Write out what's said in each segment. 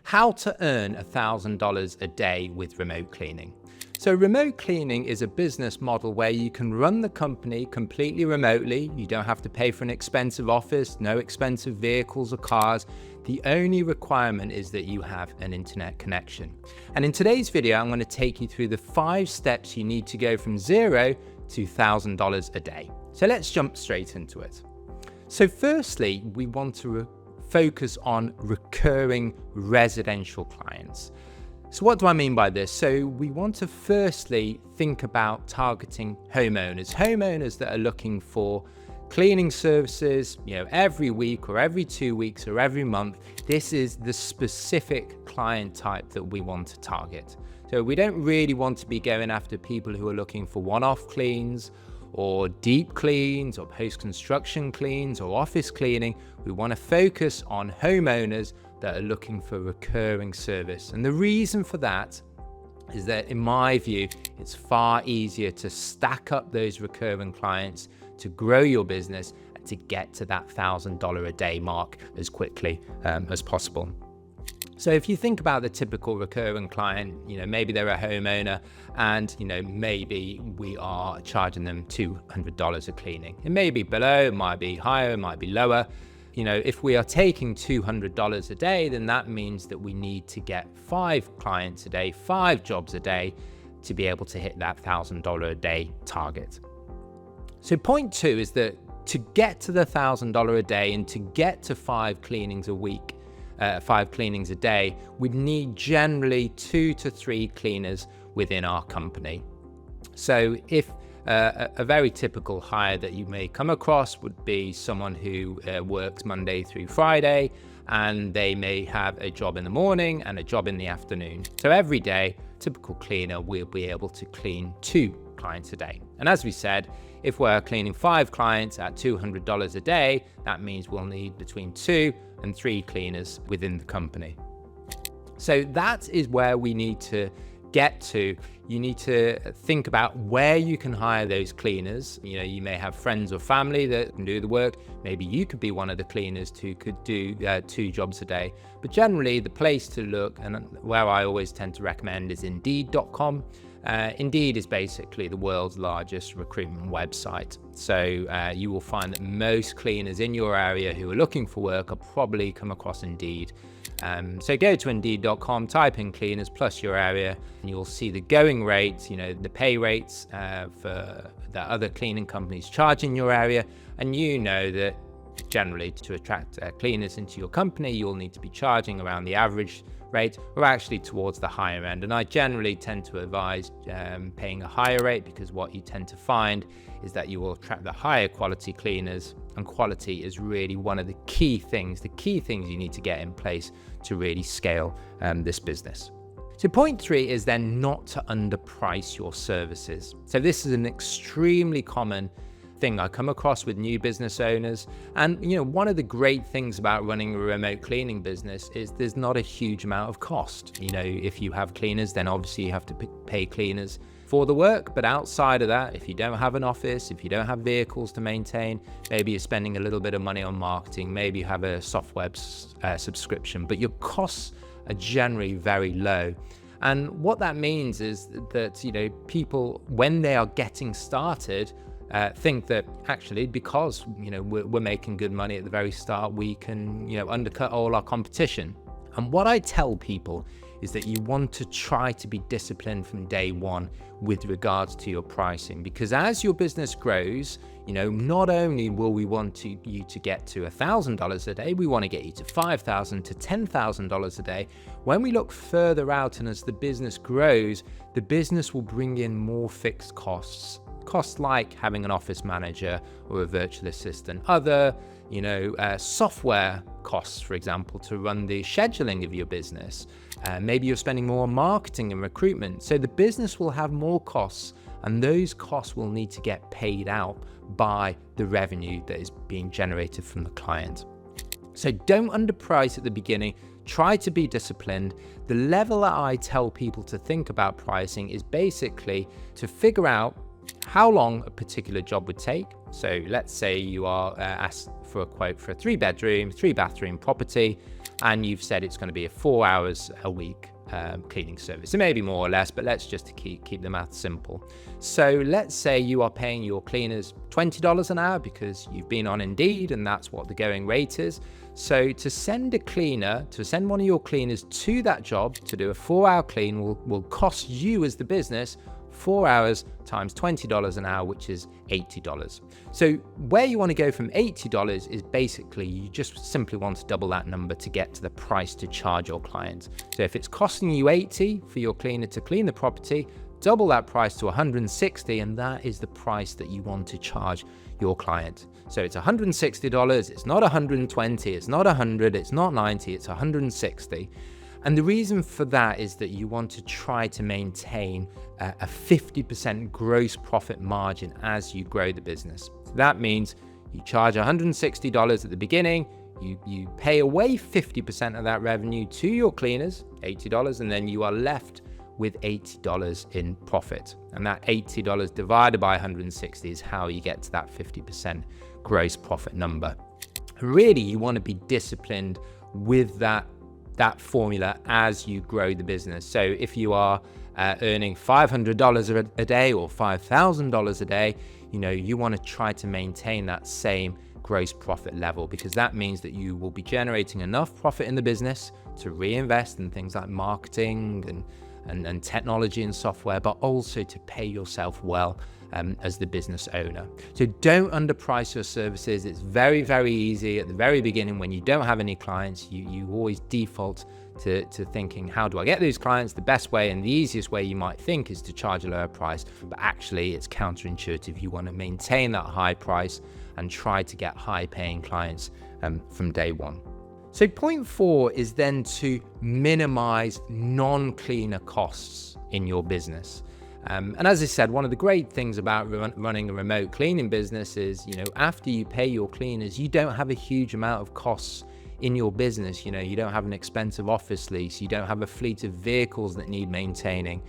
how to earn $1,000 a day with remote cleaning. So remote cleaning is a business model where you can run the company completely remotely. You don't have to pay for an expensive office, no expensive vehicles or cars. The only requirement is that you have an internet connection. And in today's video, I'm going to take you through the 5 steps you need to go from zero to $1,000 a day. So let's jump straight into it. So firstly, we want to focus on recurring residential clients. So what do I mean by this? So we want to firstly think about targeting homeowners that are looking for cleaning services, every week or every 2 weeks or every month. This is the specific client type that we want to target. So we don't really want to be going after people who are looking for one-off cleans or deep cleans or post-construction cleans or office cleaning. We want to focus on homeowners that are looking for recurring service. And the reason for that is that, in my view, it's far easier to stack up those recurring clients to grow your business and to get to that $1,000 a day mark as quickly as possible. So if you think about the typical recurring client, maybe they're a homeowner and, maybe we are charging them $200 a cleaning. It may be below, it might be higher, it might be lower. If we are taking $200 a day, then that means that we need to get 5 clients a day, 5 jobs a day to be able to hit that $1,000 a day target. So point 2 is that to get to the $1,000 a day and to get to 5 cleanings a week, 5 cleanings a day, we'd need generally 2 to 3 cleaners within our company. So if a very typical hire that you may come across would be someone who works Monday through Friday, and they may have a job in the morning and a job in the afternoon. So every day, typical cleaner will be able to clean 2 clients a day. And as we said, if we're cleaning 5 clients at $200 a day, that means we'll need between 2 and 3 cleaners within the company. So that is where we need to get to. You need to think about where you can hire those cleaners. You may have friends or family that can do the work. Maybe you could be one of the cleaners who could do 2 jobs a day. But generally, the place to look, and where I always tend to recommend, is Indeed.com. Indeed is basically the world's largest recruitment website. So you will find that most cleaners in your area who are looking for work are probably come across Indeed. So go to Indeed.com, type in cleaners plus your area, and you'll see the going rates, the pay rates for the other cleaning companies charge in your area. And that generally to attract cleaners into your company, you'll need to be charging around the average rate or actually towards the higher end. And I generally tend to advise paying a higher rate, because what you tend to find is that you will attract the higher quality cleaners, and quality is really one of the key things you need to get in place to really scale this business. So point 3 is then not to underprice your services. So this is an extremely common thing I come across with new business owners. And one of the great things about running a remote cleaning business is there's not a huge amount of cost. If you have cleaners, then obviously you have to pay cleaners for the work. But outside of that, if you don't have an office, if you don't have vehicles to maintain, maybe you're spending a little bit of money on marketing, maybe you have a software subscription, but your costs are generally very low. And what that means is that people, when they are getting started, think that actually, because we're making good money at the very start, we can undercut all our competition. And what I tell people is that you want to try to be disciplined from day one with regards to your pricing, because as your business grows, not only will we want you to get to $1,000 a day, we want to get you to $5,000 to $10,000 a day. When we look further out and as the business grows, the business will bring in more fixed costs like having an office manager or a virtual assistant, other software costs, for example, to run the scheduling of your business. Maybe you're spending more on marketing and recruitment. So the business will have more costs, and those costs will need to get paid out by the revenue that is being generated from the client. So don't underprice at the beginning. Try to be disciplined. The level that I tell people to think about pricing is basically to figure out how long a particular job would take. So let's say you are asked for a quote for a 3-bedroom, 3-bathroom property, and you've said it's going to be a 4 hours a week cleaning service. It may be more or less, but let's just keep the math simple. So let's say you are paying your cleaners $20 an hour because you've been on Indeed and that's what the going rate is. So to send one of your cleaners to that job to do a 4-hour clean will cost you as the business 4 hours times $20 an hour, which is $80. So where you want to go from $80 is basically you just simply want to double that number to get to the price to charge your client. So if it's costing you $80 for your cleaner to clean the property, double that price to $160, and that is the price that you want to charge your client. So it's $160, it's not $120, it's not $100, it's not $90, it's $160. And the reason for that is that you want to try to maintain a 50% gross profit margin as you grow the business. So that means you charge $160 at the beginning, you pay away 50% of that revenue to your cleaners, $80, and then you are left with $80 in profit. And that $80 divided by 160 is how you get to that 50% gross profit number. Really, you want to be disciplined with that formula as you grow the business. So if you are earning $500 a day or $5,000 a day, you want to try to maintain that same gross profit level, because that means that you will be generating enough profit in the business to reinvest in things like marketing and technology and software, but also to pay yourself well as the business owner. So don't underprice your services. It's very, very easy at the very beginning when you don't have any clients. You always default to thinking, how do I get these clients? The best way and the easiest way you might think is to charge a lower price, but actually it's counterintuitive. You want to maintain that high price and try to get high paying clients from day one. So point 4 is then to minimize non-cleaner costs in your business. And as I said, one of the great things about running a remote cleaning business is, after you pay your cleaners, you don't have a huge amount of costs in your business. You don't have an expensive office lease, you don't have a fleet of vehicles that need maintaining.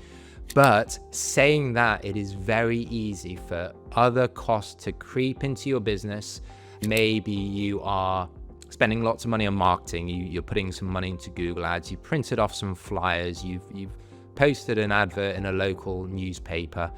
But saying that, it is very easy for other costs to creep into your business. Maybe you are spending lots of money on marketing, you're putting some money into Google Ads, you printed off some flyers, you've posted an advert in a local newspaper.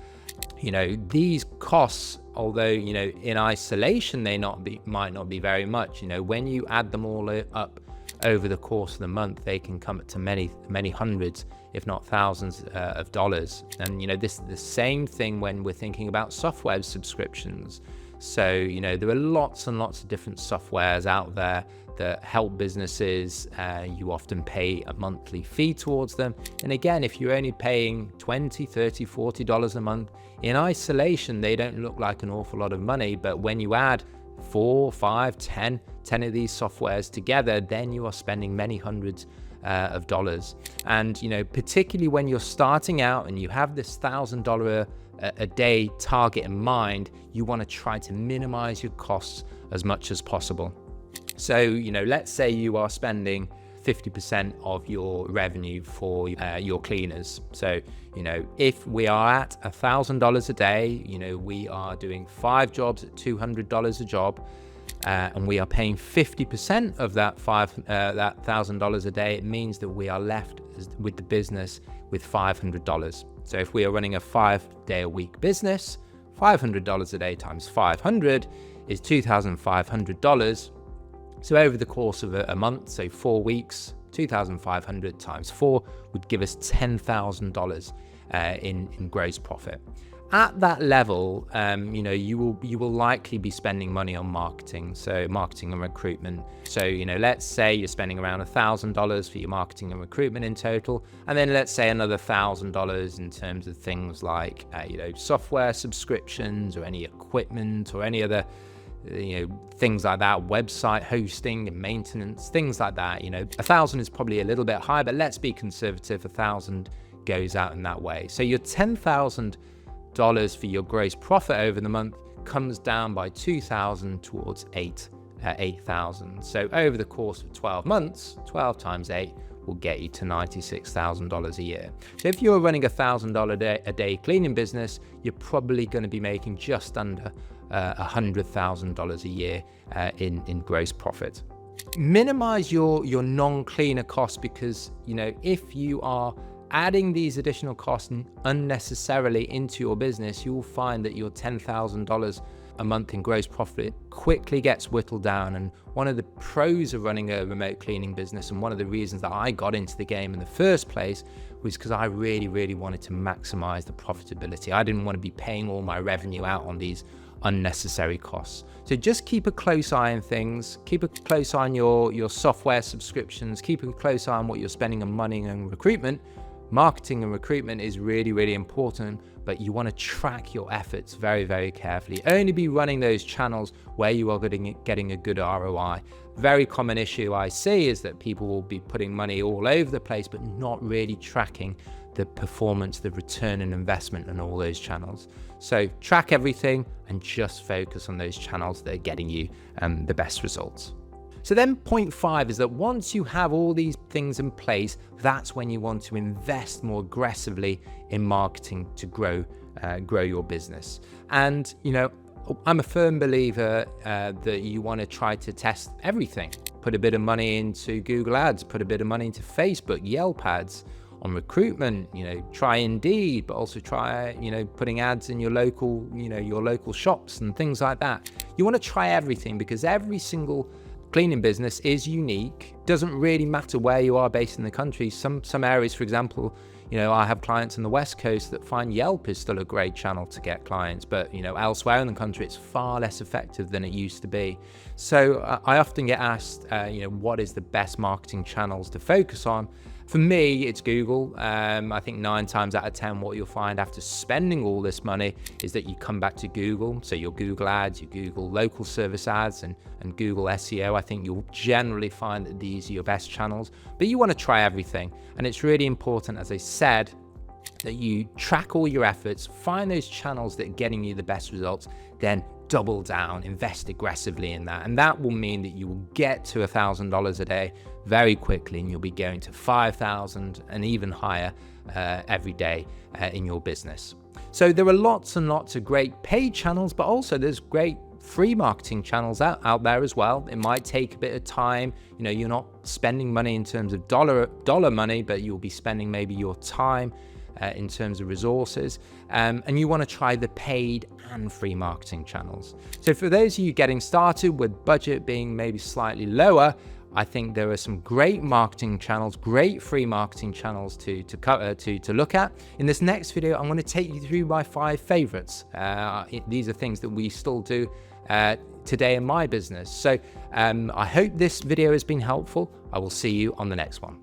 These costs, although in isolation they might not be very much, when you add them all up over the course of the month, they can come to many hundreds, if not thousands of dollars. And this is the same thing when we're thinking about software subscriptions. So there are lots and lots of different softwares out there that help businesses. You often pay a monthly fee towards them, and again, if you're only paying $20, $30, $40 a month, in isolation they don't look like an awful lot of money. But when you add 4, 5, 10 of these softwares together, then you are spending many hundreds of dollars. And particularly when you're starting out and you have this $1,000 a day target in mind, you want to try to minimize your costs as much as possible. So let's say you are spending 50% of your revenue for your cleaners. So if we are at $1,000 a day, we are doing 5 jobs at $200 a job, and we are paying 50% of that $1,000 a day. It means that we are left with the business with $500. So if we are running a 5-day-a-week business, $500 a day times 500 is $2,500. So over the course of a month, so 4 weeks, 2,500 times 4 would give us $10,000 in gross profit. At that level, you will likely be spending money on marketing, so marketing and recruitment. So let's say you're spending around $1,000 for your marketing and recruitment in total, and then let's say another $1,000 in terms of things like software subscriptions or any equipment or any other things like that, website hosting and maintenance, things like that. 1,000 is probably a little bit high, but let's be conservative. 1,000 goes out in that way. So your $10,000 for your gross profit over the month comes down by 2,000 towards 8,000. So over the course of 12 months, 12 times 8 will get you to $96,000 a year. So if you're running $1,000 a day cleaning business, you're probably going to be making just under $100,000 a year in gross profit. Minimize your non-cleaner costs, because if you are adding these additional costs unnecessarily into your business, you will find that your $10,000 a month in gross profit quickly gets whittled down. And one of the pros of running a remote cleaning business, and one of the reasons that I got into the game in the first place, was because I really wanted to maximize the profitability. I didn't want to be paying all my revenue out on these unnecessary costs. So just keep a close eye on things, keep a close eye on your software subscriptions, keep a close eye on what you're spending on money and recruitment. Marketing and recruitment is really important, but you want to track your efforts very carefully. Only be running those channels where you are getting a good ROI. Very common issue I see is that people will be putting money all over the place, but not really tracking the performance, the return on investment in all those channels. So track everything and just focus on those channels that are getting you the best results. So then point 5 is that once you have all these things in place, that's when you want to invest more aggressively in marketing to grow your business. And I'm a firm believer that you want to try to test everything. Put a bit of money into Google Ads, put a bit of money into Facebook, Yelp ads. On recruitment, try Indeed, but also try, putting ads in your local shops and things like that. You want to try everything, because every single cleaning business is unique. Doesn't really matter where you are based in the country. Some areas, for example, I have clients on the West Coast that find Yelp is still a great channel to get clients, but elsewhere in the country, it's far less effective than it used to be. So I often get asked, what is the best marketing channels to focus on? For me, it's Google. I think 9 times out of 10, what you'll find after spending all this money is that you come back to Google. So your Google ads, your Google local service ads, and Google SEO. I think you'll generally find that these are your best channels, but you want to try everything. And it's really important, as I said, that you track all your efforts, find those channels that are getting you the best results, then double down, invest aggressively in that. And that will mean that you will get to $1,000 a day very quickly, and you'll be going to 5,000 and even higher every day in your business. So there are lots and lots of great paid channels, but also there's great free marketing channels out there as well. It might take a bit of time. You're not spending money in terms of dollar money, but you'll be spending maybe your time in terms of resources, and you want to try the paid and free marketing channels. So for those of you getting started with budget being maybe slightly lower, I think there are some great marketing channels, great free marketing channels to look at. In this next video, I'm going to take you through my 5 favorites. These are things that we still do today in my business. So I hope this video has been helpful. I will see you on the next one.